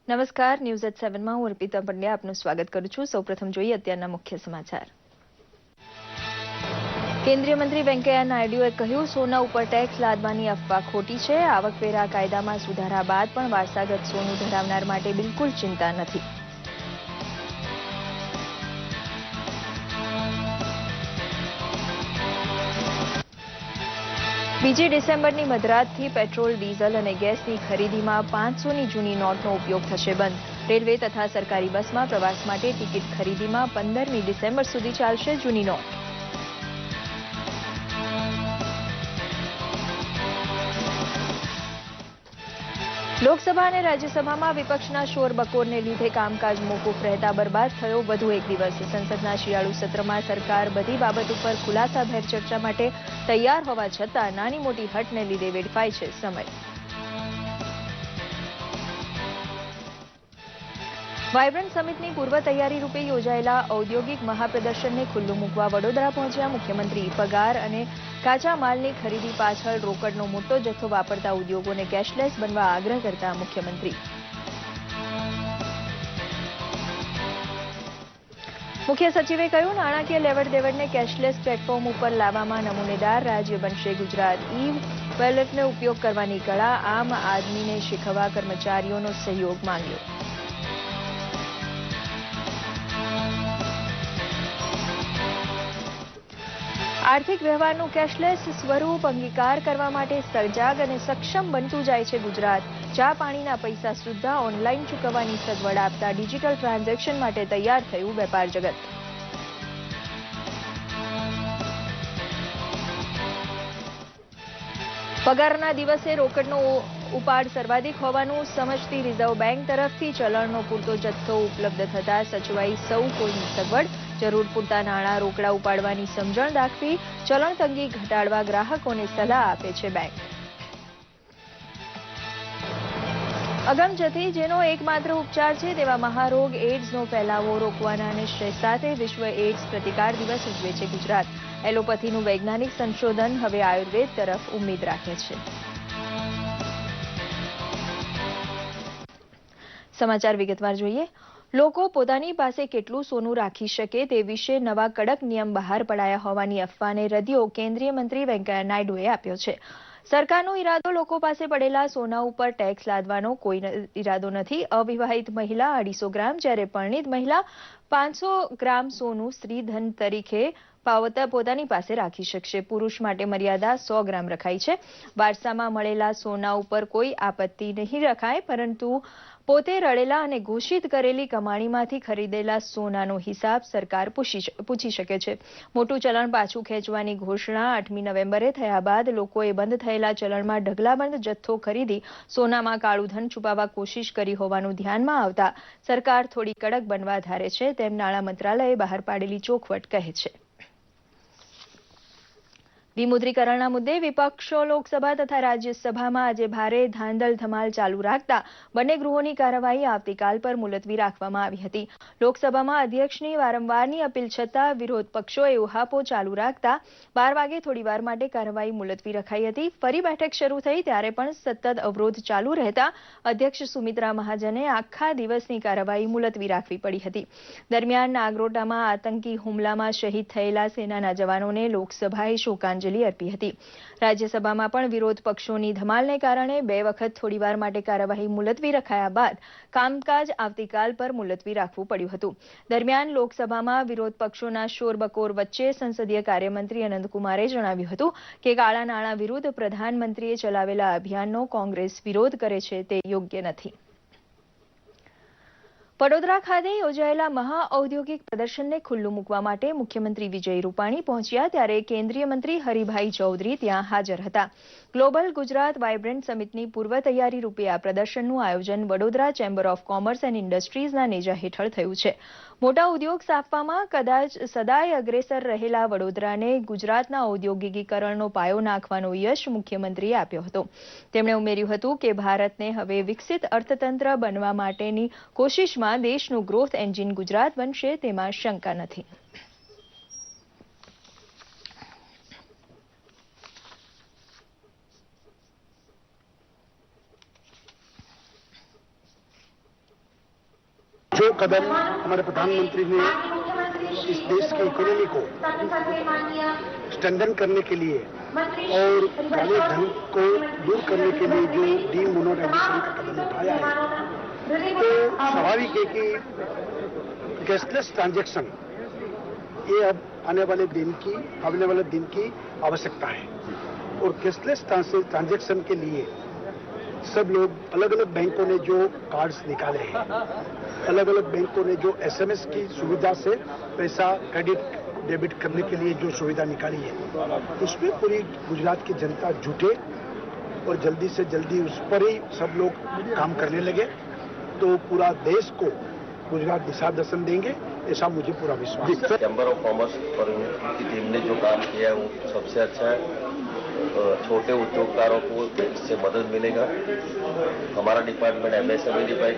નમસ્કાર, news at 7 માં હું અર્પિતા પંડ્યા આપનું સ્વાગત કરું છું। સૌપ્રથમ જોઈએ અત્યારના મુખ્ય સમાચાર। કેન્દ્રીય મંત્રી વેંકૈયા નાયડુએ કહ્યું, સોના ઉપર ટેક્સ લાદવાની અફવા ખોટી છે। આવકવેરા કાયદામાં સુધારા બાદ પણ વારસાગત સોનું ધરાવનાર માટે બિલકુલ ચિંતા નથી। બીજી ડિસેમ્બરની મધરાતથી પેટ્રોલ, ડીઝલ અને ગેસની ખરીદીમાં 500ની જૂની નોટનો ઉપયોગ થશે બંધ। રેલવે તથા સરકારી બસમાં પ્રવાસ માટે ટિકિટ ખરીદીમાં 15મી ડિસેમ્બર સુધી ચાલશે જૂની નોટ। લોકસભા અને રાજ્યસભામાં વિપક્ષના શોરબકોરને લીધે કામકાજ મોકૂફ રહેતા બરબાદ થયો વધુ એક દિવસ। સંસદના શિયાળુ સત્રમાં સરકાર બધી બાબત ઉપર ખુલાસાભેર ચર્ચા માટે તૈયાર હોવા છતાં નાની મોટી હટને લીધે વેડફાય છે સમય। વાયબ્રન્ટ સમિટની પૂર્વ તૈયારી રૂપે યોજાયેલા ઔદ્યોગિક મહાપ્રદર્શનને ખુલ્લું મૂકવા વડોદરા પહોંચ્યા મુખ્યમંત્રી। પગાર અને કાચા માલની ખરીદી પાછળ રોકડનો મોટો જથ્થો વાપરતા ઉદ્યોગોને કેશલેસ બનવા આગ્રહ કરતા મુખ્યમંત્રી। મુખ્ય સચિવે કહ્યું, નાણાકીય લેવડ દેવડને કેશલેસ પ્લેટફોર્મ ઉપર લાવવામાં નમૂનેદાર રાજ્ય બનશે ગુજરાત। વોલેટનો ઉપયોગ કરવાની કળા આમ આદમીને શીખવવા કર્મચારીઓનો સહયોગ માંગ્યો। આર્થિક વ્યવહારનું કેશલેસ સ્વરૂપ અંગીકાર કરવા માટે સજાગ અને સક્ષમ બનતું જાય છે ગુજરાત। ચા પાણીના પૈસા સુદ્ધા ઓનલાઈન ચૂકવવાની સગવડ આપતા ડિજિટલ ટ્રાન્ઝેક્શન માટે તૈયાર થયું વેપાર જગત। પગારના દિવસે રોકડનો ઉપાડ સર્વાધિક હોવાનું સમજતી રિઝર્વ બેંક તરફથી ચલણનો પૂરતો જથ્થો ઉપલબ્ધ થતા સચવાઈ સૌ કોઈની સગવડ। જરૂર પૂરતા નાણાં રોકડા ઉપાડવાની સમજણ દાખવી ચલણ તંગી ઘટાડવા ગ્રાહકોને સલાહ આપે છે બેંક। અગમચેતી જેનો એકમાત્ર ઉપચાર છે તેવા મહારોગ એઇડ્સનો ફેલાવો રોકવાના નિશ્ચય સાથે વિશ્વ એઇડ્સ પ્રતિકાર દિવસ ઉજવે છે ગુજરાત। એલોપેથીનું વૈજ્ઞાનિક સંશોધન હવે આયુર્વેદ તરફ ઉમ્મીદ રાખે છે। સમાચાર વિગતવાર જોઈએ। લોકો પોતાની પાસે કેટલું સોનું રાખી શકે તે વિશે નવા કડક નિયમ બહાર પડાયા હોવાની અફવાને રદિયો કેન્દ્રીય મંત્રી વેંકૈયા નાયડુએ આપ્યો છે। સરકારનો ઈરાદો લોકો પાસે પડેલા સોના ઉપર ટેક્સ લાદવાનો કોઈ ઈરાદો નથી। અવિવાહિત મહિલા 250 ગ્રામ જ્યારે પરણિત મહિલા 500 ગ્રામ સોનું સ્ત્રીધન તરીકે પોતાની પાસે રાખી શકશે। પુરુષ માટે મર્યાદા 100 ગ્રામ રખાઈ છે। વારસામાં મળેલા સોના ઉપર કોઈ આપત્તિ નહીં રખાય, પરંતુ પોતે રળેલા અને ઘોષિત કરેલી કમાણીમાંથી ખરીદેલા સોનાનો હિસાબ સરકાર પૂછી શકે છે। મોટું ચલણ પાછું ખેંચવાની ઘોષણા 8મી નવેમ્બરે થયા બાદ લોકોએ બંધ થયેલા ચલણમાં ઢગલાબંધ જથ્થો ખરીદી સોનામાં કાળું ધન છુપાવવા કોશિશ કરી હોવાનું ધ્યાનમાં આવતા સરકાર થોડી કડક બનવા ધારે છે તેમ નાણાં મંત્રાલયે બહાર પાડેલી ચોખવટ કહે છે। વિમુદ્રીકરણના મુદ્દે વિપક્ષો લોકસભા તથા રાજ્યસભામાં આજે ભારે ધાંધલ ધમાલ ચાલુ રાખતા બંને ગૃહોની કાર્યવાહી આવતીકાલ પર મુલતવી રાખવામાં આવી હતી। લોકસભામાં અધ્યક્ષની વારંવારની અપીલ છતાં વિરોધ પક્ષોએ ઉહાપો ચાલુ રાખતા 12 વાગે થોડીવાર માટે કાર્યવાહી મુલતવી રખાઈ હતી। ફરી બેઠક શરૂ થઈ ત્યારે પણ સતત અવરોધ ચાલુ રહેતા અધ્યક્ષ સુમિત્રા મહાજને આખા દિવસની કાર્યવાહી મુલતવી રાખવી પડી હતી। દરમિયાન નાગરોટામાં આતંકી હુમલામાં શહીદ થયેલા સેનાના જવાનોને લોકસભાએ શોકાંજલિ અર્પી હતી। રાજ્યસભામાં પણ વિરોધ પક્ષોની ધમાલને કારણે 2 વખત થોડીવાર માટે કાર્યવાહી મુલતવી રખાયા બાદ કામકાજ આવતીકાલ પર મુલતવી રાખવું પડ્યું હતું। દરમિયાન લોકસભામાં વિરોધ પક્ષોના શોરબકોર વચ્ચે સંસદીય કાર્યમંત્રી અનંતકુમારે જણાવ્યું હતું કે કાળા નાણાં વિરુદ્ધ પ્રધાનમંત્રીએ ચલાવેલા અભિયાનનો કોંગ્રેસ વિરોધ કરે છે તે યોગ્ય નથી। વડોદરા ખાતે યોજાયેલા મહાઔદ્યોગિક પ્રદર્શનને ખુલ્લું મૂકવા માટે મુખ્યમંત્રી વિજય રૂપાણી પહોંચ્યા ત્યારે કેન્દ્રીય મંત્રી હરિભાઈ ચૌધરી ત્યાં હાજર હતા। ગ્લોબલ ગુજરાત વાયબ્રન્ટ સમિટની પૂર્વ તૈયારી રૂપે આ પ્રદર્શનનું આયોજન Vadodara chamber of commerce and ઇન્ડસ્ટ્રીઝના નેજા હેઠળ થયું છે। મોટા ઉદ્યોગ સ્થાપવામાં કદાચ સદાય અગ્રેસર રહેલા વડોદરાને ગુજરાતના ઔદ્યોગિકીકરણનો પાયો નાખવાનો યશ મુખ્યમંત્રીએ આપ્યો હતો। તેમણે ઉમેર્યું હતું કે ભારતને હવે વિકસિત અર્થતંત્ર બનવા માટેની કોશિશમાં દેશનું ગ્રોથ એન્જિન ગુજરાત બનશે તેમાં શંકા નથી। जो कदम हमारे प्रधानमंत्री ने इस देश की इकोनॉमी को स्ट्रेंथन करने के लिए और काले धन को दूर करने के लिए जो डीमोनेटाइजेशन का कदम उठाया है, तो स्वाभाविक है कि कैशलेस ट्रांजैक्शन ये अब आने वाले दिन की आवश्यकता है। और कैशलेस ट्रांजैक्शन के लिए सब लोग अलग अलग बैंकों ने जो कार्ड्स निकाले हैं, अलग अलग बैंकों ने जो एसएमएस की सुविधा से पैसा क्रेडिट डेबिट करने के लिए जो सुविधा निकाली है, उसमें पूरी गुजरात की जनता जुटे और जल्दी से जल्दी उस पर ही सब लोग काम करने लगे तो पूरा देश को गुजरात दिशा दर्शन देंगे, ऐसा मुझे पूरा विश्वास है। चैम्बर ऑफ कॉमर्स की टीम ने जो काम किया है वो सबसे अच्छा है। छोटे उद्योगकारों को इससे मदद मिलेगा। हमारा डिपार्टमेंट एमएसएमई पर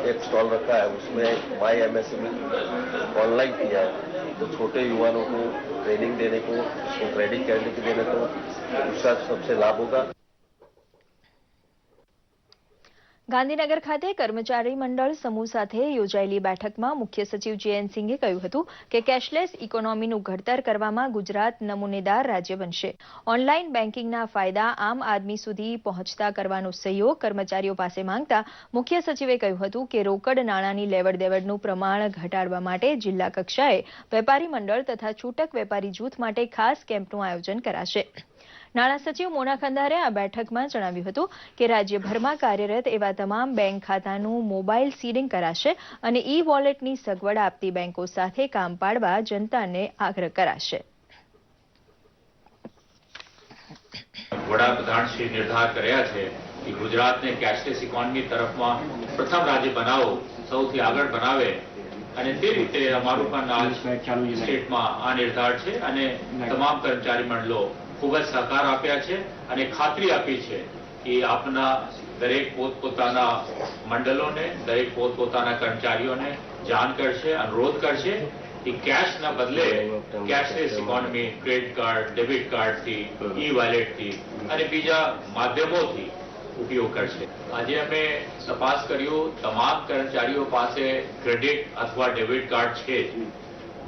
एक स्टॉल रखा है, उसमें माई एमएसएमई ऑनलाइन किया है, तो छोटे युवाओं को ट्रेनिंग देने को, उसको ट्रेडिंग करने के देने को उसका सबसे लाभ होगा। ગાંધીનગર ખાતે કર્મચારી મંડળ સમૂહ સાથે યોજાયેલી બેઠકમાં મુખ્ય સચિવ જે.એન. સિંઘે કહ્યું હતું કે કેશલેસ ઇકોનોમીનું ઘડતર કરવામાં ગુજરાત નમૂનેદાર રાજ્ય બનશે. ઓનલાઈન બેન્કિંગના ફાયદા આમ આદમી સુધી પહોંચતા કરવાનો સહયોગ કર્મચારીઓ પાસે માંગતા મુખ્ય સચિવે કહ્યું હતું કે રોકડ નાણાંની લેવડ-દેવડનું પ્રમાણ ઘટાડવા માટે જિલ્લા કક્ષાએ વેપારી મંડળ તથા છૂટક વેપારી જૂથ માટે ખાસ કેમ્પનું આયોજન કરાશે. નાણાં સચિવ મોના ખંદારે આ બેઠકમાં જણાવ્યું હતું કે રાજ્યભરમાં કાર્યરત એવા તમામ બેંક ખાતાનું મોબાઈલ સીડિંગ કરાશે અને ઈ વોલેટની સગવડ આપતી બેંકો સાથે કામ પાડવા જનતાને આગ્રહ કરાશે. વડાપ્રધાન શ્રી નિર્ધાર કર્યા છે કે ગુજરાતને કેશલેસ ઇકોનોમી તરફમાં પ્રથમ રાજ્ય બનાવો, સૌથી આગળ બનાવે અને તે રીતે અમારું પણ આજ સ્ટેટમાં આ નિર્ધાર છે અને તમામ કર્મચારી મંડળો ખૂબ જ સહકાર આપ્યા છે અને ખાતરી આપી છે કે આપના દરેક પોતપોતાના મંડળોને, દરેક પોતપોતાના કર્મચારીઓને જાણ કરશે, અનુરોધ કરશે કે કેશના બદલે cashless economy credit card, debit કાર્ડથી, ઈ વોલેટથી અને બીજા માધ્યમોથી ઉપયોગ કરશે. આજે અમે તપાસ કર્યું, તમામ કર્મચારીઓ પાસે ક્રેડિટ અથવા ડેબિટ કાર્ડ છે.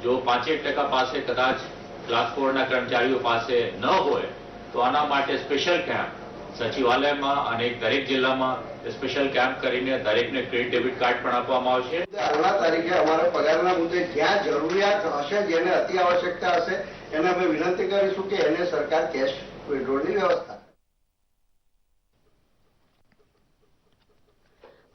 જો 5% પાસે કદાચ ક્લાસ 4ના કર્મચારીઓ પાસે ન હોય તો આના માટે સ્પેશિયલ કેમ્પ સચિવાલયમાં અને દરેક જિલ્લામાં સ્પેશિયલ કેમ્પ કરીને દરેકને ક્રેડિટ ડેબિટ કાર્ડ પણ આપવામાં આવશે. આગલા તારીખે અમારા પગારના મુદ્દે જ્યાં જરૂરિયાત હશે, જેને અતિ આવશ્યકતા હશે, એને અમે વિનંતી કરીશું કે એને સરકાર કેશ વિડ્રોની વ્યવસ્થા.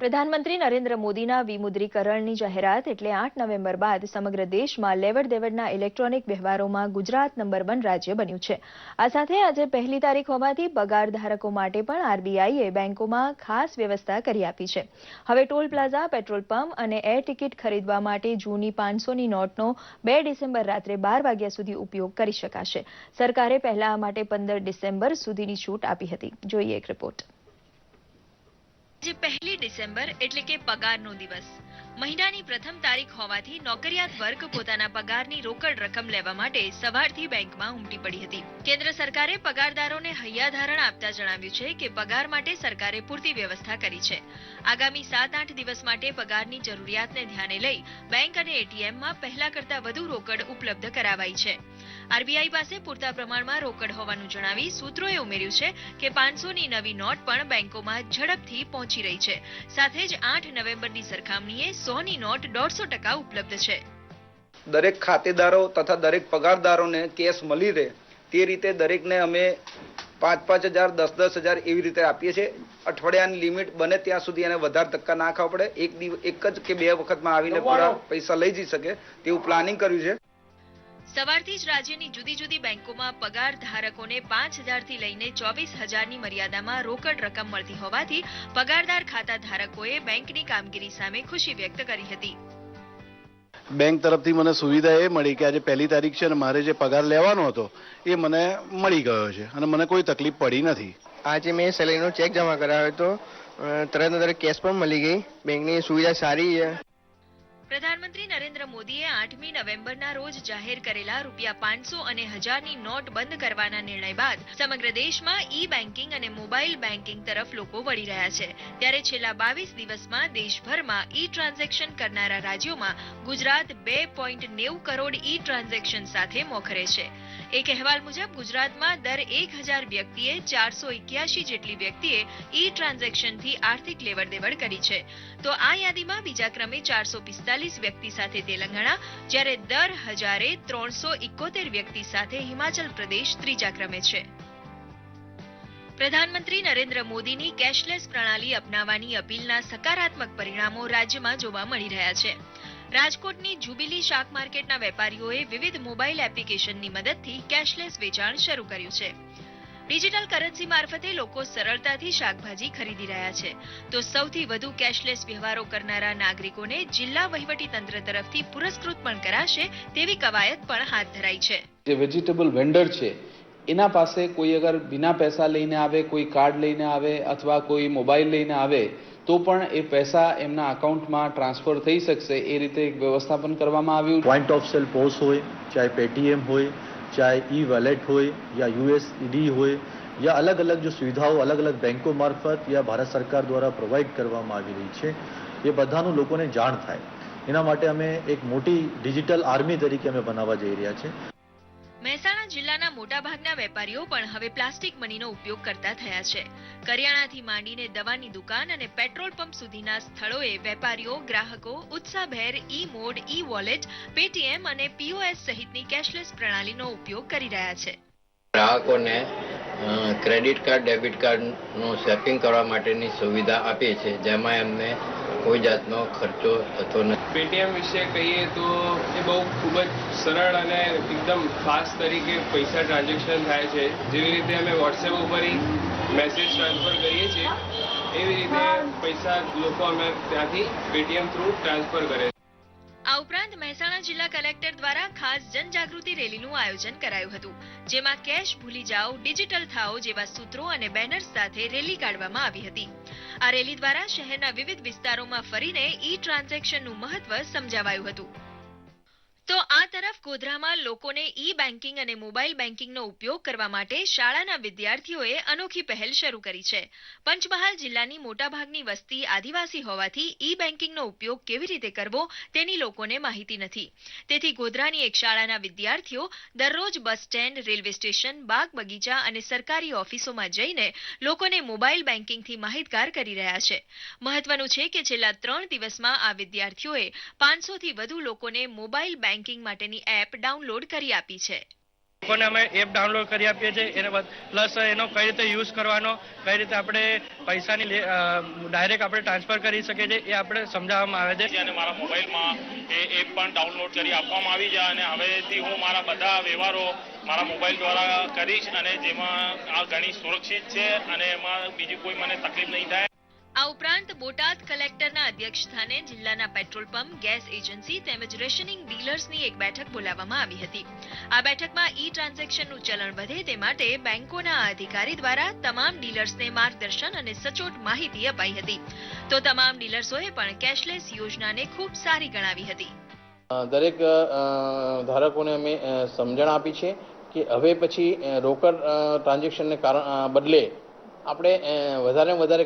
પ્રધાનમંત્રી નરેન્દ્ર મોદીના વિમુદ્રીકરણની જાહેરાત એટલે 8 નવેમ્બર બાદ સમગ્ર દેશમાં લેવડ-દેવડના ઇલેક્ટ્રોનિક વ્યવહારોમાં ગુજરાત નંબર 1 રાજ્ય બન્યું છે. આ સાથે આજે 1 તારીખ હોવાથી પગારધારકો માટે પણ આરબીઆઈએ બેંકોમાં ખાસ વ્યવસ્થા કરી આપી છે. હવે ટોલ પ્લાઝા, પેટ્રોલ પંપ અને એર ટિકિટ ખરીદવા માટે જૂની 500ની નોટનો 2 ડિસેમ્બર રાત્રે 12 વાગ્યા સુધી ઉપયોગ કરી શકાશે. સરકારે પહેલા આ માટે 15 ડિસેમ્બર સુધીની છૂટ આપી હતી. જોઈએ એક રિપોર્ટ. આજે 1 ડિસેમ્બર એટલે કે પગારનો દિવસ. મહિનાની પ્રથમ તારીખ હોવાથી નોકરિયાત વર્ગ પોતાના પગારની રોકડ રકમ લેવા માટે સવારથી બેંકમાં ઉમટી પડી હતી. કેન્દ્ર સરકારે પગારદારોને હૈયાધારણ આપતા જણાવ્યું છે કે પગાર માટે સરકારે પૂરતી વ્યવસ્થા કરી છે. આગામી 7-8 દિવસ માટે પગારની જરૂરિયાતને ધ્યાને લઈ બેંક અને એટીએમમાં પહેલા કરતા વધુ રોકડ ઉપલબ્ધ કરાવાઈ છે. આરબીઆઈ પાસે પૂરતા પ્રમાણમાં રોકડ હોવાનું જણાવી સૂત્રોએ ઉમેર્યું છે કે 500ની નવી નોટ પણ બેંકોમાં ઝડપથી પહોંચી રહી છે. સાથે જ 8 નવેમ્બરની સરખામણીએ 100ની નોટ 150% ઉપલબ્ધ છે. દરેક ખાતેદારો તથા દરેક પગારદારોને કેશ મળી રહે તે રીતે દરેકને અમે 5,000, 10,000 એવી રીતે આપીએ છીએ. અઠવાડિયાની લિમિટ બને ત્યાં સુધી એને વધારે ધક્કા ના ખાવા પડે. એક જ કે 2 વખતમાં આવીને પૂરા પૈસા લઈ જઈ શકે તેવું પ્લાનિંગ કર્યું છે. સવારથી જ રાજ્યની જુદી જુદી બેંકોમાં પગાર ધારકોને 5,000થી લઈને 24,000ની મર્યાદામાં રોકડ રકમ મળતી હોવાથી પગારદાર ખાતા ધારકોએ બેંકની કામગીરી સામે ખુશી વ્યક્ત કરી હતી. બેંક તરફથી મને સુવિધા એ મળી કે આજે 1 તારીખ છે અને મારે જે પગાર લેવાનો હતો એ મને મળી ગયો છે અને મને કોઈ તકલીફ પડી નથી. આજે મેં સેલેરીનો ચેક જમા કરાવ્યો હતો, તરત કેશ પણ મળી ગઈ. બેંકની સુવિધા સારી છે. પ્રધાનમંત્રી નરેન્દ્ર મોદીએ 8મી નવેમ્બરના રોજ જાહેર કરેલા ₹500 અને 1000ની નોટ બંધ કરવાના નિર્ણય બાદ સમગ્ર દેશમાં ઈ બેન્કિંગ અને મોબાઈલ બેન્કિંગ તરફ લોકો વળી રહ્યા છે. ત્યારે છેલ્લા 22 દિવસમાં દેશભરમાં ઈ ટ્રાન્ઝેક્શન કરનારા રાજ્યોમાં ગુજરાત 2.90 કરોડ ઈ ટ્રાન્ઝેક્શન સાથે મોખરે છે. એક અહેવાલ મુજબ ગુજરાતમાં દર 1000 વ્યક્તિએ 481 જેટલી વ્યક્તિએ ઈ ટ્રાન્ઝેક્શનથી આર્થિક લેવડદેવડ કરી છે. તો આ યાદીમાં બીજા ક્રમે 445 વ્યક્તિ સાથે તેલંગાણા, જ્યારે દર 1000એ 371 વ્યક્તિ સાથે હિમાચલ પ્રદેશ ત્રીજા ક્રમે છે. પ્રધાનમંત્રી નરેન્દ્ર મોદીની કેશલેસ પ્રણાલી અપનાવવાની અપીલના સકારાત્મક પરિણામો રાજ્યમાં જોવા મળી રહ્યા છે. રાજકોટની જુબિલી શાક માર્કેટના વેપારીઓએ વિવિધ મોબાઈલ એપ્લિકેશનની મદદથી કેશલેસ વેચાણ શરૂ કર્યું છે. ડિજિટલ કરન્સી મારફતે લોકો સરળતાથી શાકભાજી ખરીદી રહ્યા છે. તો સૌથી વધુ કેશલેસ વ્યવહારો કરનારા નાગરિકોને જિલ્લા વહીવટીતંત્ર તરફથી પુરસ્કૃત પણ કરાશે તેવી કવાયત પણ હાથ ધરાઈ છે. જે વેજીટેબલ વેન્ડર છે એના પાસે કોઈ અગર बिना पैसा લઈને આવે, કોઈ કાર્ડ લઈને આવે અથવા કોઈ મોબાઈલ લઈને આવે તો પણ એ પૈસા એમના અકાઉન્ટમાં ટ્રાન્સફર થઈ શકશે એ રીતે એક વ્યવસ્થાપન કરવામાં આવ્યું. પોઈન્ટ ઓફ સેલ પોસ હોય, ચાહે પેટીએમ હોય, चाहे ई वॉलेट हो या USD हो या अलग अलग जो सुविधाओं अलग अलग बैंकों मार्फत या भारत सरकार द्वारा प्रोवाइड કરવામાં આવી રહી છે એ બધાનું લોકોને જાણ થાય એના માટે અમે એક મોટી ડિજિટલ આર્મી તરીકે અમે બનાવવા જઈ રહ્યા છે. મહેસાણા જિલ્લાના મોટાભાગના વેપારીઓ પણ હવે પ્લાસ્ટિક મનીનો ઉપયોગ કરતા થયા છે. કરિયાણાથી માંડીને દવાની દુકાન અને પેટ્રોલ પંપ સુધીના સ્થળોએ વેપારીઓ ગ્રાહકો ઉત્સાહભેર ઈ મોડ, ઈ વોલેટ, પેટીએમ અને POS સહિતની કેશલેસ પ્રણાલીનો ઉપયોગ કરી રહ્યા છે. ગ્રાહકોને ક્રેડિટ કાર્ડ, ડેબિટ કાર્ડનું સ્વેપિંગ કરવા માટેની સુવિધા આપી છે, જેમાં એમને કોઈ જાતનો ખર્ચો થતો નથી. પેટીએમ વિશે કહીએ તો એ બહુ ખૂબ જ સરળ અને એકદમ ફાસ્ટ તરીકે પૈસા ટ્રાન્ઝેક્શન થાય છે. જેવી રીતે અમે વોટ્સએપ ઉપર મેસેજ ટ્રાન્સફર કરીએ છીએ એવી રીતે પૈસા લોકો અમે ત્યાંથી પેટીએમ થ્રુ ટ્રાન્સફર કરે છે. આ ઉપરાંત મહેસાણા જિલ્લા કલેક્ટર દ્વારા ખાસ જનજાગૃતિ રેલીનું આયોજન કરાયું હતું, જેમાં કેશ ભૂલી જાઓ, ડિજિટલ થાઓ જેવા સૂત્રો અને બેનર્સ સાથે રેલી કાઢવામાં આવી હતી. આ રેલી દ્વારા શહેરના વિવિધ વિસ્તારોમાં ફરીને ઈ ટ્રાન્ઝેક્શનનું મહત્વ સમજાવાયું હતું. તો આ તરફ ગોધરામાં લોકોને ઈ બેન્કિંગ અને મોબાઈલ બેન્કિંગનો ઉપયોગ કરવા માટે શાળાના વિદ્યાર્થીઓએ અનોખી પહેલ શરૂ કરી છે. પંચમહાલ જિલ્લાની મોટાભાગની વસ્તી આદિવાસી હોવાથી ઈ બેન્કિંગનો ઉપયોગ કેવી રીતે કરવો તેની લોકોને માહિતી નથી. તેથી ગોધરાની એક શાળાના વિદ્યાર્થીઓ દરરોજ બસ સ્ટેન્ડ, રેલવે સ્ટેશન, બાગ બગીચા અને સરકારી ઓફિસોમાં જઈને લોકોને મોબાઈલ બેન્કિંગથી માહિતગાર કરી રહ્યા છે. મહત્વનું છે કે છેલ્લા 3 દિવસમાં આ વિદ્યાર્થીઓએ 500થી વધુ લોકોને મોબાઈલ બેન્કિંગ માટેની એપ ડાઉનલોડ કરી આપી છે. લોકોને અમે એપ ડાઉનલોડ કરી આપીએ છીએ, એને પ્લસ એનો કઈ રીતે યુઝ કરવાનો, કઈ રીતે આપણે પૈસાની ડાયરેક્ટ આપણે ટ્રાન્સફર કરી શકીએ છીએ એ આપણે સમજાવવામાં આવે છે. અને મારા મોબાઈલમાં એ એપ પણ ડાઉનલોડ કરી આપવામાં આવી છે અને હવેથી હું મારા બધા વ્યવહારો મારા મોબાઈલ દ્વારા કરીશ અને જેમાં આ ઘણી સુરક્ષિત છે અને એમાં બીજી કોઈ મને તકલીફ નહીં થાય. આ ઉપરાંત બોટાદ કલેક્ટરના અધ્યક્ષસ્થાને જિલ્લાના પેટ્રોલ પંપ, ગેસ એજન્સી તેમજ રેશનિંગ ડીલર્સની એક બેઠક બોલાવવામાં આવી હતી. આ બેઠકમાં ઈ ટ્રાન્ઝેક્શનનું ચલણ વધે તે માટે બેંકોના અધિકારી દ્વારા તમામ ડીલર્સને માર્ગદર્શન અને સચોટ માહિતી અપાઈ હતી. તો તમામ ડીલર્સોએ પણ કેશલેસ યોજનાને ખૂબ સારી ગણાવી હતી. દરેક ધારકોને અમે સમજણ આપી છે કે હવે પછી રોકડ ટ્રાન્ઝેક્શનને બદલે આપણે વધારે વધારે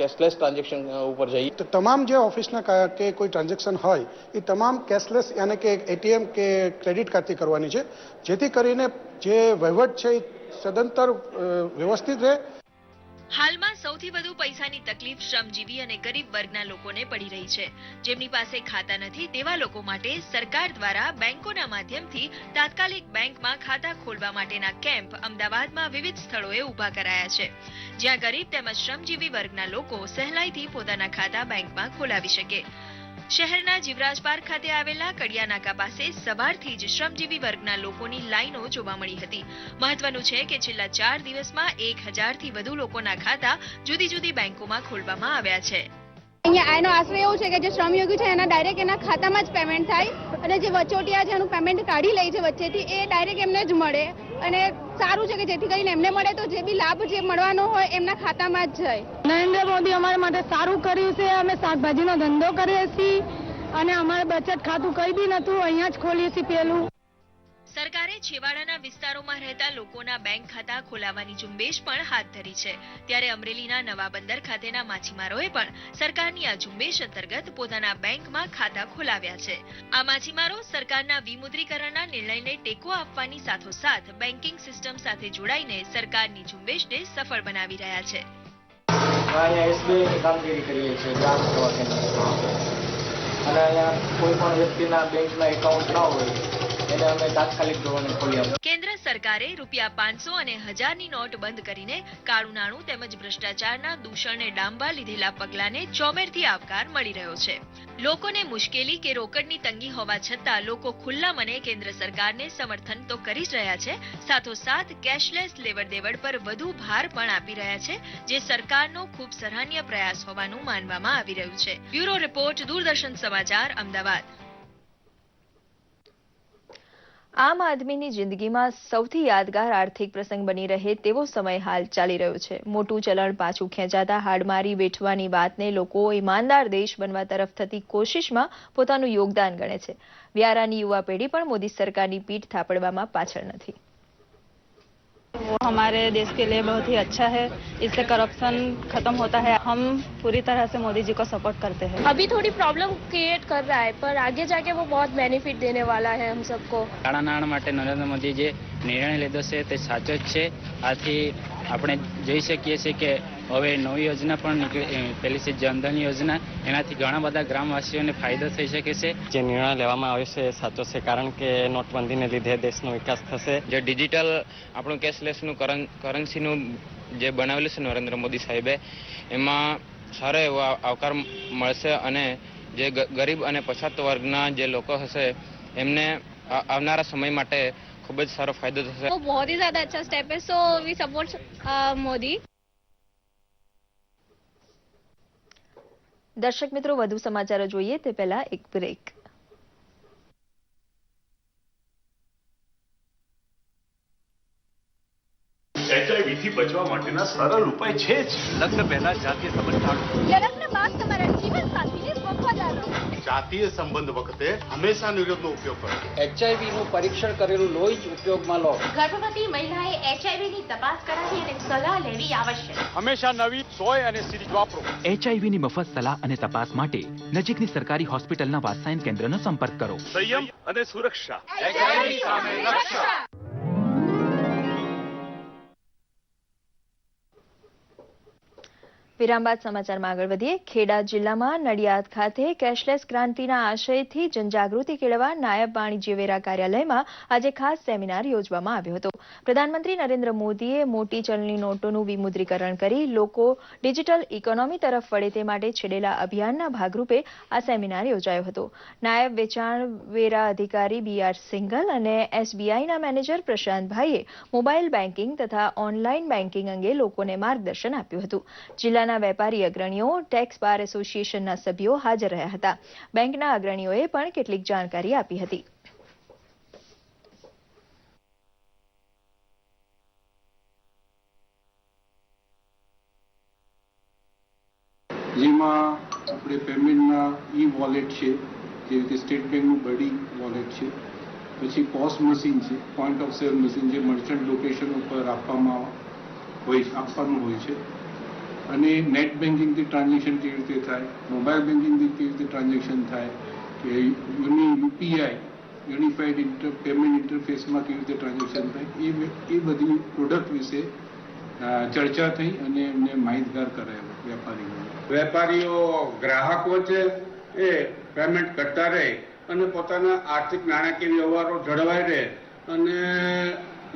કેશલેસ ટ્રાન્ઝેક્શન ઉપર જઈએ. તો તમામ જે ઓફિસના કે કોઈ ટ્રાન્ઝેક્શન હોય એ તમામ કેશલેસ યાની કે ATM કે ક્રેડિટ કાર્ડથી કરવાની છે, જેથી કરીને જે વહીવટ છે એ સદંતર વ્યવસ્થિત રહે. હાલમાં સૌથી વધુ પૈસાની તકલીફ શ્રમજીવી અને ગરીબ વર્ગના લોકોને પડી રહી છે. જેમની પાસે ખાતા નથી તેવા લોકો માટે સરકાર દ્વારા બેંકોના માધ્યમથી તાત્કાલિક બેંકમાં ખાતા ખોલવા માટેના કેમ્પ અમદાવાદમાં વિવિધ સ્થળોએ ઊભા કરાયા છે, જ્યાં ગરીબ તેમજ શ્રમજીવી વર્ગના લોકો સહેલાઈથી પોતાના ખાતા બેંકમાં ખોલાવી શકે. શહેરના જીવરાજ પાર્ક ખાતે આવેલા કડિયાનાકા પાસે સવારથી જ શ્રમજીવી વર્ગના લોકોની લાઈનો જોવા મળી હતી. મહત્વનું છે કે છેલ્લા 4 દિવસમાં 1000થી વધુ લોકોના ખાતા જુદી જુદી બેંકોમાં ખોલવામાં આવ્યા છે. અહીંયા આનો આશરે એવું છે કે જે શ્રમયોગી છે એના ડાયરેક્ટ એના ખાતામાં જ પેમેન્ટ થાય અને જે વચોટિયા છે એનું પેમેન્ટ કાઢી લે છે વચ્ચેથી એ ડાયરેક્ટ એમને જ મળે અને સારું છે કે જેથી કરીને એમને મળે તો જે બી લાભ જે મળવાનો હોય એમના ખાતામાં જ જાય. નરેન્દ્ર મોદી અમારા માટે સારું કર્યું છે. અમે શાકભાજીનો ધંધો કરીએ છીએ અને અમારે બચત ખાતું કંઈ બી નતું, અહીંયા જ ખોલીએ છીએ પેલું. સરકારે છેવાડાના વિસ્તારોમાં રહેતા લોકોના બેંક ખાતા ખોલાવવાની ઝુંબેશ પણ હાથ ધરી છે. ત્યારે અમરેલીના નવા બંદર ખાતેના માછીમારોએ પણ સરકારની આ ઝુંબેશ અંતર્ગત પોતાના બેંકમાં ખાતા ખોલાવ્યા છે. આ માછીમારો સરકારના વિમુદ્રીકરણના નિર્ણયને ટેકો આપવાની સાથોસાથ બેન્કિંગ સિસ્ટમ સાથે જોડાઈને સરકારની ઝુંબેશને સફળ બનાવી રહ્યા છે. અહીંયા એસબીઆઈની કામગીરી કરીએ છીએ ગ્રામ સેવા કેન્દ્રમાં, અને અહીંયા કોઈ પણ વ્યક્તિના બેંકના એકાઉન્ટ ના હોય એને અમે તાત્કાલિક ધોરણે ખોલી આપીએ. કેન્દ્ર સરકારે રૂપિયા 500 અને 1000ની નોટ બંધ કરીને કાળું નાણું તેમજ ભ્રષ્ટાચારના દૂષણને ડામવા લીધેલા પગલાને ચોમેરથી આવકાર મળી રહ્યો છે. લોકોને મુશ્કેલી કે રોકડની તંગી હોવા છતાં લોકો ખુલ્લા મને કેન્દ્ર સરકારને સમર્થન તો કરી જ રહ્યા છે, સાથોસાથ કેશલેસ લેવડ દેવડ પર વધુ ભાર પણ આપી રહ્યા છે, જે સરકારનો ખૂબ સરાહનીય પ્રયાસ હોવાનું માનવામાં આવી રહ્યું છે. બ્યુરો રિપોર્ટ, દૂરદર્શન સમાચાર, અમદાવાદ. આમ આદમીની જિંદગીમાં સૌથી યાદગાર આર્થિક પ્રસંગ બની રહે તેવો સમય હાલ ચાલી રહ્યો છે. મોટું ચલણ પાછું ખેંચાતા હાડમારી વેઠવાની વાતને લોકો ઈમાનદાર દેશ બનવા તરફ થતી કોશિશમાં પોતાનું યોગદાન ગણે છે. વ્યારાની યુવા પેઢી પણ મોદી સરકારની પીઠ થાપડવામાં પાછળ નથી. वो हमारे देश के लिए बहुत ही अच्छा है, इससे करप्शन खत्म होता है. हम पूरी तरह से मोदी जी को सपोर्ट करते हैं. अभी थोड़ी प्रॉब्लम क्रिएट कर रहा है, पर आगे जाके वो बहुत बेनिफिट देने वाला है हम सबको. કાળા નાણાં માટે નરેન્દ્ર મોદી જે નિર્ણય લીધો છે તે સાચો જ છે. આથી આપણે જોઈ શકીએ છીએ કે હવે નવી યોજના પણ નીકળી, પેલી છે જનધન યોજના, એનાથી ઘણા બધા ગ્રામવાસીઓને ફાયદો થઈ શકે છે. જે નિર્ણય લેવામાં આવ્યો છે એ સાચો છે, કારણ કે નોટબંધીને લીધે દેશનો વિકાસ થશે. જે ડિજિટલ આપણું કેશલેસનું કરન્સીનું જે બનાવેલું છે નરેન્દ્ર મોદી સાહેબે, એમાં સારો એવો આવકાર મળશે અને જે ગરીબ અને પછાત વર્ગના જે લોકો હશે એમને આવનારા સમય માટે ખૂબ જ સારો ફાયદો થશે. वो बहुत ही ज्यादा अच्छा स्टेप है, सो वी सपोर्ट मोदी. દર્શક મિત્રો, વધુ સમાચારો જોઈએ તે પહેલા એક બ્રેક. HIV થી બચવા માટેના સરળ ઉપાય છે જ. લગ્ન પહેલા જાતીય સંબંધ ટાળો. લગ્ન બાદ તમારા જીવનસાથીને વફાદાર રહો. જાતીય સંબંધ વખતે હંમેશા નિરોધનો ઉપયોગ કરો. HIV નું પરીક્ષણ કરેલું લોહી જ ઉપયોગમાં લો. ગર્ભવતી મહિલાએ HIV ની તપાસ કરાવી અને સલાહ લેવી આવશ્યક. હંમેશા નવી સોય અને સિરીજ વાપરો. HIV ની મફત સલાહ અને તપાસ માટે નજીકની સરકારી હોસ્પિટલના વાત્સાયન કેન્દ્રનો સંપર્ક કરો. સંયમ અને સુરક્ષા. HIV સામે રક્ષા. વિરામ બાદ સમાચારમાં આગળ વધીએ. ખેડા જિલ્લામાં નડિયાદ ખાતે કેશલેસ ક્રાંતિના આશયથી જનજાગૃતિ કેળવવા નાયબ વાણિજ્ય વેરા કાર્યાલયમાં આજે ખાસ સેમિનાર યોજવામાં આવ્યો હતો. પ્રધાનમંત્રી નરેન્દ્ર મોદીએ મોટી ચલણી નોટોનું વિમુદ્રીકરણ કરી લોકો ડિજિટલ ઇકોનોમી તરફ વળે તે માટે છેડેલા અભિયાનના ભાગરૂપે આ સેમિનાર યોજાયો હતો. નાયબ વેચાણ વેરા અધિકારી BR સિંઘલ અને SBIના મેનેજર પ્રશાંતભાઈએ મોબાઈલ બેન્કિંગ તથા ઓનલાઈન બેન્કિંગ અંગે લોકોને માર્ગદર્શન આપ્યું હતું. જિલ્લાના વેપારી અગ્રણીઓ, ટેક્સ બાર એસોસિએશનના સભ્યો હાજર રહ્યા હતા. બેંકના અગ્રણીઓએ પણ કેટલીક જાણકારી આપી હતી. જેમાં આપણે પેમેન્ટના વોલેટ છે, જે રીતે સ્ટેટ બેંકનું બડી વોલેટ છે, પછી પોસ મશીન છે, પોઈન્ટ ઓફ સેલ મશીન જે મર્ચન્ટ લોકેશન ઉપર આપવાનું હોય છે, અને નેટ બેન્કિંગથી ટ્રાન્ઝેક્શન કેવી રીતે થાય, મોબાઈલ બેન્કિંગથી કેવી રીતે ટ્રાન્ઝેક્શન થાય, કે UPI યુનિફાઈડ પેમેન્ટ ઇન્ટરફેસમાં કેવી રીતે ટ્રાન્ઝેક્શન થાય, એ બધી પ્રોડક્ટ વિશે ચર્ચા થઈ અને એમને માહિતગાર કરાયા. વેપારીઓ ગ્રાહકો છે એ પેમેન્ટ કરતા રહે અને પોતાના આર્થિક નાણાકીય વ્યવહારો જળવાઈ રહે અને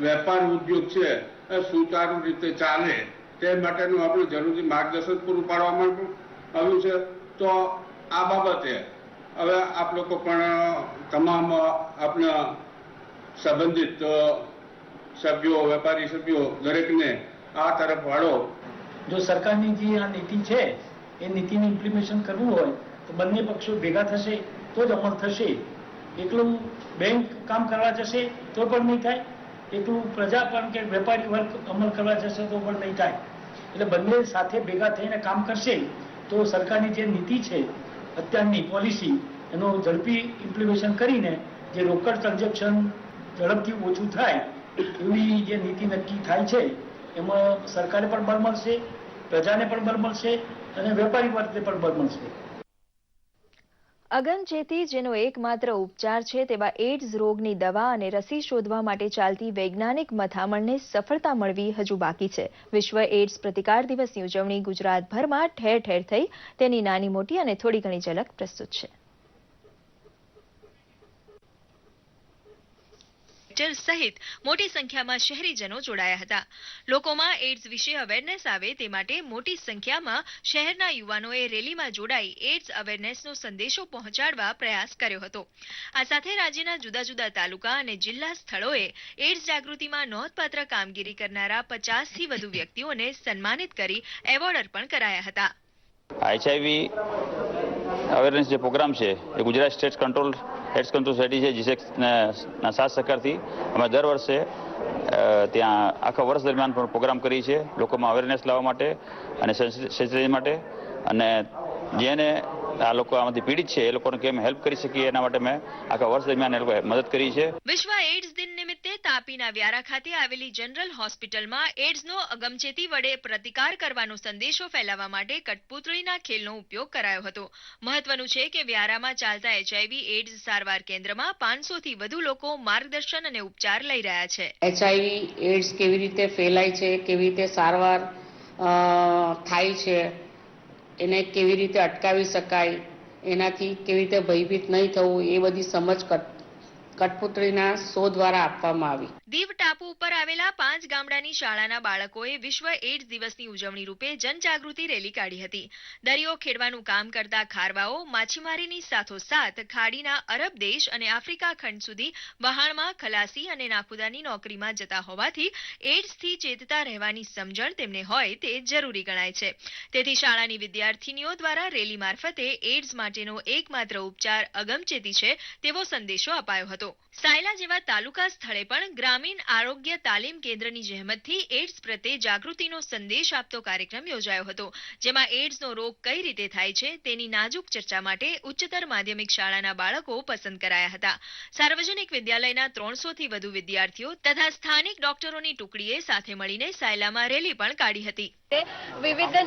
વેપાર ઉદ્યોગ છે એ સુચારુ રીતે ચાલે તે માટેનું આપણે જરૂરી માર્ગદર્શન પૂરું પાડવામાં આવ્યું છે. તો આ બાબતે હવે આપ લોકો પણ તમામ આપણા સંબંધિત સભ્યો, વેપારી સભ્યો દરેકને આ તરફ વાળો. જો સરકારની જે આ નીતિ છે એ નીતિનું ઇમ્પ્લિમેશન કરવું હોય તો બંને પક્ષો ભેગા થશે તો જ અમલ થશે. એકલું બેંક કામ કરવા જશે તો પણ નહીં થાય, એટલું પ્રજા પણ કે વેપારી વર્ગ અમલ કરવા જશે તો પણ નહીં થાય. એટલે બંને સાથે ભેગા થઈને કામ કરશે તો સરકારની જે નીતિ છે અત્યારની પોલિસી એનું ઝડપી ઇમ્પ્લિમેશન કરીને જે રોકડ ટ્રાન્ઝેક્શન ઝડપથી ઓછું થાય એવી જે નીતિ નક્કી થાય છે એમાં સરકારે પણ બળ મળશે, પ્રજાને પણ બળ મળશે અને વેપારી વર્ગને પણ બળ મળશે. અગમચેતી જેનો એકમાત્ર ઉપચાર છે તેવા એઇડ્સ રોગની દવા અને રસી શોધવા માટે ચાલતી વૈજ્ઞાનિક મથામણને સફળતા મળવી હજુ બાકી છે. વિશ્વ એઇડ્સ પ્રતિકાર દિવસની ઉજવણી ગુજરાતભરમાં ઠેર ઠેર થઈ. તેની નાની મોટી અને થોડી ઘણી ઝલક પ્રસ્તુત છે. સહિત મોટી સંખ્યામાં શહેરીજનો જોડાયા હતા. લોકોમાં એઇડ્સ વિશે અવેરનેસ આવે તે માટે મોટી સંખ્યામાં શહેરના યુવાનોએ રેલીમાં જોડાઈ એઇડ્સ અવેરનેસનો સંદેશો પહોંચાડવા પ્રયાસ કર્યો હતો. આ સાથે રાજ્યના જુદા જુદા તાલુકા અને જિલ્લા સ્થળોએ એઇડ્સ જાગૃતિમાં નોંધપાત્ર કામગીરી કરનારા 50થી વધુ વ્યક્તિઓને સન્માનિત કરી એવોર્ડ અર્પણ કરાયા હતા. HIV અવેરનેસ જે પ્રોગ્રામ છે એ Gujarat state control AIDS control society છે જીસેક્સના સાથ સહકારથી અમે દર વર્ષે ત્યાં આખા વર્ષ દરમિયાન પણ પ્રોગ્રામ કરીએ છીએ લોકોમાં અવેરનેસ લાવવા માટે અને સેન્સિટાઇઝ માટે, અને જેને આ લોકો આમાંથી પીડિત છે એ લોકોને કેમ હેલ્પ કરી શકીએ એના માટે મેં આખા વર્ષ દરમિયાન એ લોકો મદદ કરી છે. વિશ્વ એઇડ્સ દિન નિમિત્તે તાપીના વ્યારા ખાતે આવેલી જનરલ હોસ્પિટલમાં એઇડ્સનો અગમચેતી વડે પ્રતિકાર કરવાનો સંદેશો ફેલાવવા માટે કઠપૂતળીના ખેલનો ઉપયોગ કરાયો હતો. મહત્વનું છે કે વ્યારામાં ચાલતા HIV એઇડ્સ સારવાર કેન્દ્રમાં 500થી વધુ લોકો માર્ગદર્શન અને ઉપચાર લઈ રહ્યા છે. HIV એઇડ્સ કેવી રીતે ફેલાય છે, કેવી રીતે સારવાર થાય છે, એને કેવી રીતે અટકાવી શકાય, એનાથી કેવી રીતે ભયભીત નહીં થવું, એ બધી સમજ કઠપૂતળીના શો દ્વારા આપવામાં આવી. દીવ ટાપુ ઉપર આવેલા 5 ગામડાની શાળાના બાળકોએ વિશ્વ એઇડ્સ દિવસની ઉજવણી રૂપે જનજાગૃતિ રેલી કાઢી હતી. દરિયો ખેડવાનું કામ કરતા ખારવાઓ માછીમારીની સાથોસાથ ખાડીના અરબ દેશ અને આફ્રિકા ખંડ સુધી વહાણમાં ખલાસી અને નાખુદાની નોકરીમાં જતા હોવાથી એઇડ્સથી ચેતતા રહેવાની સમજણ તેમને હોય તે જરૂરી ગણાય છે. તેથી શાળાની વિદ્યાર્થીનીઓ દ્વારા રેલી મારફતે એઇડ્સ માટેનો એકમાત્ર ઉપચાર અગમચેતી છે તેવો સંદેશો અપાયો હતો. સાયલા જેવા તાલુકા સ્થળે પણ ગ્રામીણ આરોગ્ય તાલીમ કેન્દ્રની જહેમતથી એઇડ્સ પ્રત્યે જાગૃતિનો સંદેશ આપતો કાર્યક્રમ યોજાયો હતો, જેમાં એઇડ્સનો રોગ કઈ રીતે થાય છે તેની નાજુક ચર્ચા માટે ઉચ્ચતર માધ્યમિક શાળાના બાળકો પસંદ કરાયા હતા. સાર્વજનિક વિદ્યાલયના 300થી વધુ વિદ્યાર્થીઓ તથા સ્થાનિક ડોક્ટરોની ટુકડીએ સાથે મળીને સાયલામાં રેલી પણ કાઢી હતી. વિવિધ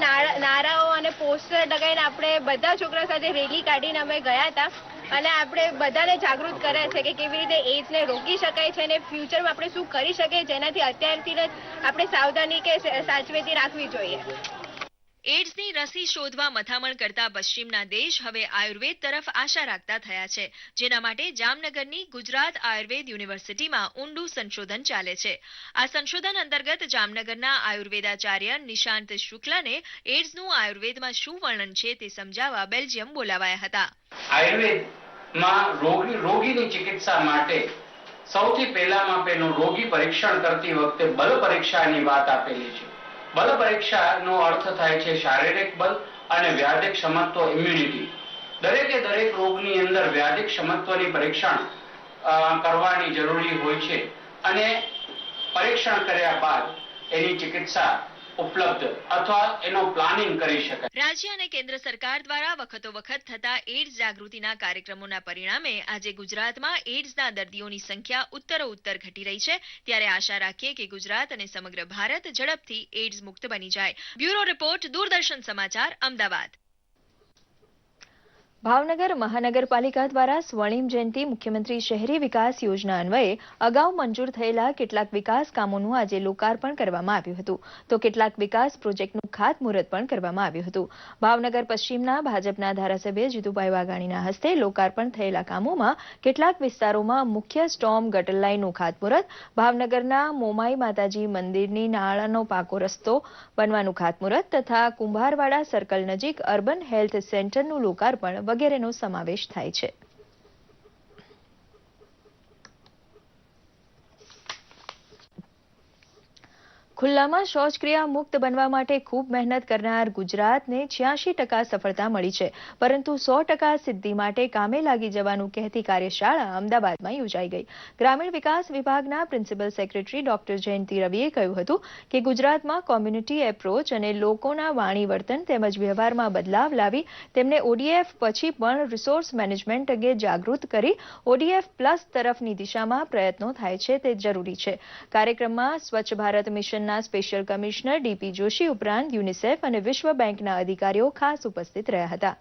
નારાઓ અને પોસ્ટર લગાવીને આપણે બધા છોકરા સાથે રેલી કાઢીને અમે ગયા હતા અને આપણે બધાને જાગૃત કર્યા છે કે કેવી રીતે એઇડ્સને રોકી શકાય છે અને ફ્યુચરમાં આપણે શું કરી શકીએ જેનાથી અત્યારથી જ આપણે સાવધાની કે સાચવેતી રાખવી જોઈએ. એઇડ્સની રસી શોધવા મથામણ કરતા પશ્ચિમના દેશ હવે આયુર્વેદ તરફ આશા રાખતા થયા છે, જેના માટે જામનગરની ગુજરાત આયુર્વેદ યુનિવર્સિટીમાં ઊંડું સંશોધન ચાલે છે. આ સંશોધન અંતર્ગત જામનગરના આયુર્વેદાચાર્ય નિશાંત શુક્લાને એઇડ્સનું આયુર્વેદમાં શું વર્ણન છે તે સમજાવવા બેલ્જિયમ બોલાવાયા હતા. આયુર્વેદમાં રોગીની ચિકિત્સા માટે સૌથી પહેલું રોગી પરીક્ષણ કરતી વખતે બલ પરીક્ષાની વાત આપેલી છે. બલ પરીક્ષાનો અર્થ થાય છે શારીરિક બલ અને વ્યાધિક ક્ષમત્વ ઇમ્યુનિટી. દરેક રોગની અંદર વ્યાધિક ક્ષમત્વની પરીક્ષણ કરવાની જરૂરી હોય છે અને પરીક્ષણ કર્યા બાદ એની ચિકિત્સા ઉપલબ્ધ અથવા એનો પ્લાનિંગ કરી શકાય. રાજ્ય અને કેન્દ્ર સરકાર દ્વારા વખત થતા એઇડ્સ જાગૃતિના કાર્યક્રમોના પરિણામે આજે ગુજરાતમાં એઇડ્સના દર્દીઓની સંખ્યા ઉત્તરોત્તર ઘટી રહી છે. ત્યારે આશા રાખીએ કે ગુજરાત અને સમગ્ર ભારત ઝડપથી એઇડ્સ મુક્ત બની જાય. બ્યુરો રિપોર્ટ, દૂરદર્શન સમાચાર, અમદાવાદ. ભાવનગર મહાનગરપાલિકા દ્વારા સ્વર્ણિમ જયંતિ મુખ્યમંત્રી શહેરી વિકાસ યોજના અન્વયે અગાઉ મંજૂર થયેલા કેટલાક વિકાસ કામોનું આજે લોકાર્પણ કરવામાં આવ્યું હતું, તો કેટલાક વિકાસ પ્રોજેક્ટનું ખાતમુહૂર્ત પણ કરવામાં આવ્યું હતું. ભાવનગર પશ્ચિમના ભાજપના ધારાસભ્ય જીતુભાઈ વાઘાણીના હસ્તે લોકાર્પણ થયેલા કામોમાં કેટલાક વિસ્તારોમાં મુખ્ય સ્ટોમ ગટર લાઇનનું ખાતમુહૂર્ત, ભાવનગરના મોમાઈ માતાજી મંદિરની નાળાનો પાકો રસ્તો બનવાનું ખાતમુહૂર્ત તથા કુંભારવાડા સર્કલ નજીક અર્બન હેલ્થ સેન્ટરનું લોકાર્પણ વગેરેનો સમાવેશ થાય છે. ખુલ્લામાં શૌચક્રિયા મુક્ત બનવા માટે ખૂબ મહેનત કરનાર ગુજરાતને 86% સફળતા મળી છે, પરંતુ 100% સિદ્ધિ માટે કામે લાગી જવાનું કહેતી કાર્યશાળા અમદાવાદમાં યોજાઈ ગઈ. ગ્રામીણ વિકાસ વિભાગના પ્રિન્સિપલ સેક્રેટરી ડોક્ટર જયંતિ રવિએ કહ્યું હતું કે ગુજરાતમાં કોમ્યુનિટી એપ્રોચ અને લોકોના વાણી વર્તન તેમજ વ્યવહારમાં બદલાવ લાવી તેમને ODF પછી પણ રિસોર્સ મેનેજમેન્ટ અંગે જાગૃત કરી ODF પ્લસ તરફની દિશામાં પ્રયત્નો થાય છે તે જરૂરી છે. કાર્યક્રમમાં સ્વચ્છ Bharat mission special commissioner DP Joshi ઉપરાંત યુનિસેફ અને વિશ્વ બેંકના અધિકારીઓ ખાસ ઉપસ્થિત રહ્યા હતા.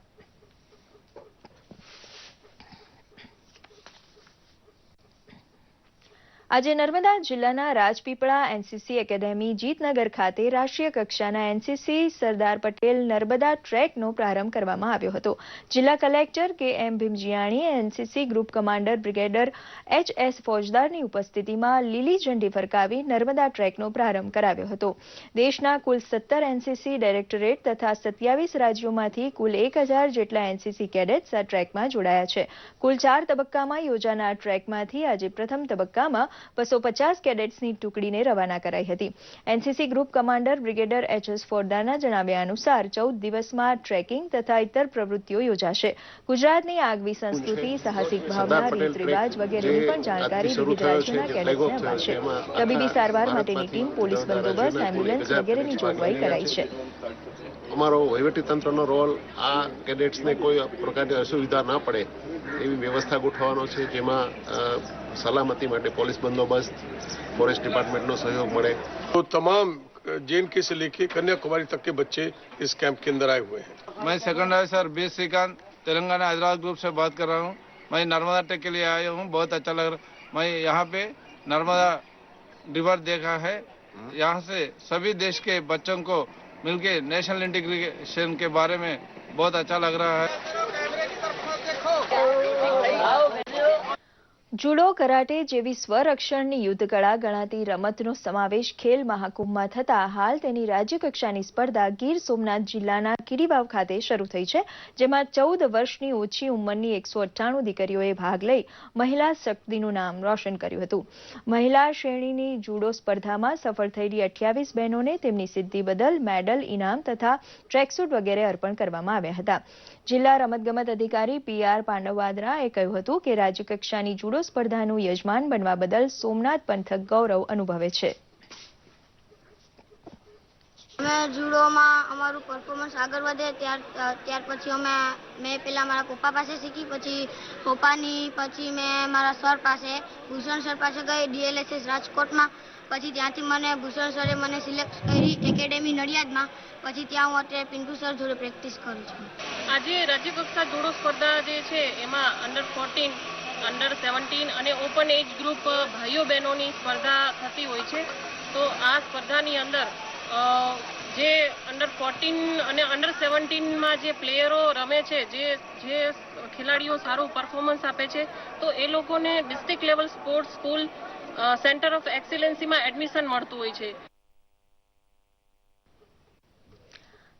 આજે નર્મદા જિલ્લાના રાજપીપળા NCC એકેડેમી જીતનગર ખાતે રાષ્ટ્રીય કક્ષાના NCC સરદાર પટેલ નર્મદા ટ્રેકનો પ્રારંભ કરવામાં આવ્યો હતો. જિલ્લા કલેક્ટર KM ભીમજીયાણીએ NCC group commander brigadier HS ફોજદારની ઉપસ્થિતિમાં લીલી ઝંડી ફરકાવી નર્મદા ટ્રેકનો પ્રારંભ કરાવ્યો હતો. દેશના કુલ 17 NCC ડાયરેક્ટરેટ તથા 27 રાજ્યોમાંથી કુલ 1000 જેટલા NCC કેડેટ્સ આ ટ્રેકમાં જોડાયા છે. કુલ 4 તબક્કામાં યોજાનાર ટ્રેકમાંથી આજે પ્રથમ તબક્કામાં 250 કેડેટ્સની ટુકડીને રવાના કરાઈ હતી. NCC group commander brigadier HS ફોરદારના જણાવ્યા અનુસાર 14 દિવસમાં ટ્રેકિંગ તથા ઇતર પ્રવૃત્તિઓ યોજાશે. ગુજરાતની આગવી સંસ્કૃતિ, સાહસિક ભાવના, રીત રિવાજ વગેરેની પણ જાણકારી વિવિધ રાજ્યોના કેડેટ્સને અપાશે. તબીબી સારવાર માટેની ટીમ, પોલીસ બંદોબસ્ત, એમ્બ્યુલન્સ વગેરેની જોગવાઈ કરાઈ છે. અમારો વહીવટીતંત્રનો રોલ આ કેડેટ્સને કોઈ પ્રકારની અસુવિધા ના પડે એવી વ્યવસ્થા ગોઠવવાનો છે, જેમાં सलामती માટે पुलिस बंदोबस्त, फॉरेस्ट डिपार्टमेंट नो सहयोग મળે. तो तमाम JNK से लेके कन्याकुमारी तक के बच्चे इस कैंप के अंदर आए हुए हैं. मैं second officer B Srikanth Telangana Hyderabad group से बात कर रहा हूँ. मैं नर्मदा ट्रेक के लिए आया हूँ, बहुत अच्छा लग रहा है. मैं यहाँ पे नर्मदा रिवर देखा है. यहाँ से सभी देश के बच्चों को मिलके नेशनल इंटीग्रेशन के बारे में बहुत अच्छा लग रहा है. જુડો, કરાટે જેવી સ્વરક્ષણની યુદ્ધકળા ગણાતી રમતનો સમાવેશ ખેલ મહાકુંભમાં થતા હાલ તેની રાજ્યકક્ષાની સ્પર્ધા ગીર સોમનાથ જિલ્લાના કીડીવાવ ખાતે શરૂ થઈ છે, જેમાં 14 વર્ષની ઓછી ઉંમરની 198 દીકરીઓએ ભાગ લઈ મહિલા શક્તિનું નામ રોશન કર્યું હતું. મહિલા શ્રેણીની જુડો સ્પર્ધામાં સફળ થયેલી 28 બહેનોને તેમની સિદ્ધિ બદલ મેડલ, ઇનામ તથા ટ્રેકસૂટ વગેરે અર્પણ કરવામાં આવ્યા હતા. જિલ્લા રમતગમત અધિકારી PR પાંડવાદરાએ કહ્યું હતું કે રાજ્યકક્ષાની જુડો સ્પર્ધાનું યજમાન બનવા બદલ સોમનાથ પંથક ગૌરવ અનુભવે છે. અમે જુડોમાં અમારું પરફોર્મન્સ આગળ વધે ત્યાર પછી મેં પહેલા મારા પપ્પા પાસે શીખી, પછી પપ્પાની પછી મેં મારા સર પાસે ભૂષણ સર પાસે ગઈ DLSS રાજકોટમાં. પછી ત્યાંથી મને ભૂષણ સરે મને સિલેક્ટ કરી એકેડેમી નડિયાદમાં. પછી ત્યાં હું અત્યારે પિન્ટુ સર જોડે પ્રેક્ટિસ કરું છું. આજે રાજ્યકક્ષા જુડો સ્પર્ધા જે છે એમાં અંડર 14, અંડર 17 અને ઓપન એજ ગ્રુપ ભાઈઓ બહેનોની સ્પર્ધા થતી હોય છે. તો આ સ્પર્ધાની અંદર જે અંડર 14 અને અંડર 17માં જે પ્લેયરો રમે છે, જે ખેલાડીઓ સારું પરફોર્મન્સ આપે છે, તો એ લોકોને district level sports school centre of એક્સિલન્સીમાં એડમિશન મળતું હોય છે.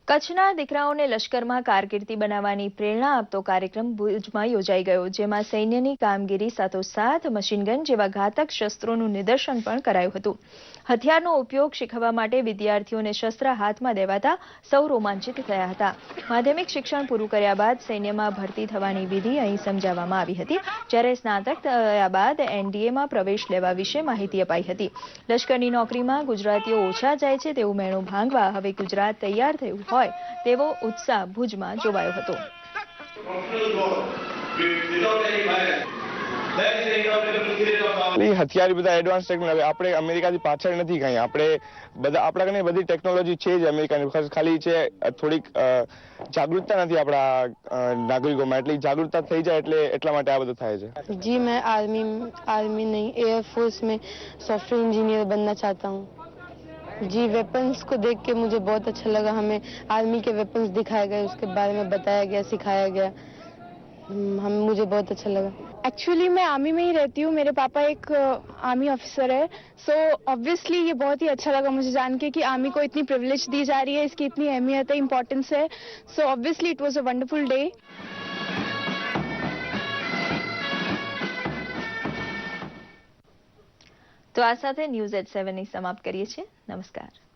કચ્છના દીકરાઓને લશ્કરમાં કારકિર્દી બનાવવાની પ્રેરણા આપતો કાર્યક્રમ ભુજમાં યોજાઈ ગયો, જેમાં સૈન્યની કામગીરી સાથોસાથ મશીનગન જેવા ઘાતક શસ્ત્રોનું નિદર્શન પણ કરાયું હતું. હથિયારનો ઉપયોગ શીખવવા માટે વિદ્યાર્થીઓને શસ્ત્ર હાથમાં દેવાતા સૌ રોમાંચિત થયા હતા. માધ્યમિક શિક્ષણ પૂરું કર્યા બાદ સૈન્યમાં ભરતી થવાની વિધિ અહીં સમજાવવામાં આવી હતી, જ્યારે સ્નાતક થયા બાદ NDAમાં પ્રવેશ લેવા વિશે માહિતી અપાઈ હતી. લશ્કરની નોકરીમાં ગુજરાતીઓ ઓછા જાય છે તેવું મેણું ભાંગવા હવે ગુજરાત તૈયાર થયું હોય તેવો ઉત્સાહ ભુજમાં જોવાયો હતો. હથિયાર બધા એડવાન્સ ટેકનોલોજી આપણે અમેરિકાથી પાછળ નથી ગઈ. આપણે બધા આપણા કને બધી ટેકનોલોજી છે જ અમેરિકાની, ખાલી છે થોડીક જાગૃતતા નથી આપણા નાગરિકોમાં, એટલી જાગૃતતા થઈ જાય એટલા માટે આ બધું થાય છે. जी मैं आर्मी नहीं एयरफोर्स में सॉफ्टवेयर इंजीनियर बनना चाहता हूँ. जी वेपन्स को देख के मुझे बहुत अच्छा लगा. हमें आर्मी के वेपन्स दिखाए गए, उसके बारे में बताया गया, सिखाया गया. मुझे बहुत अच्छा लगा. एक्चुअली मैं आर्मी में ही रहती हूँ. मेरे पापा एक आर्मी ऑफिसर है, सो ऑब्वियसली ये बहुत ही अच्छा लगा मुझे जान के कि आर्मी को इतनी प्रिविलेज दी जा रही है, इसकी इतनी अहमियत है, इम्पोर्टेंस है. So obviously it was a wonderful day. તો આ સાથે ન્યૂઝ એટ 7 સમાપ્ત કરીએ છીએ. નમસ્કાર.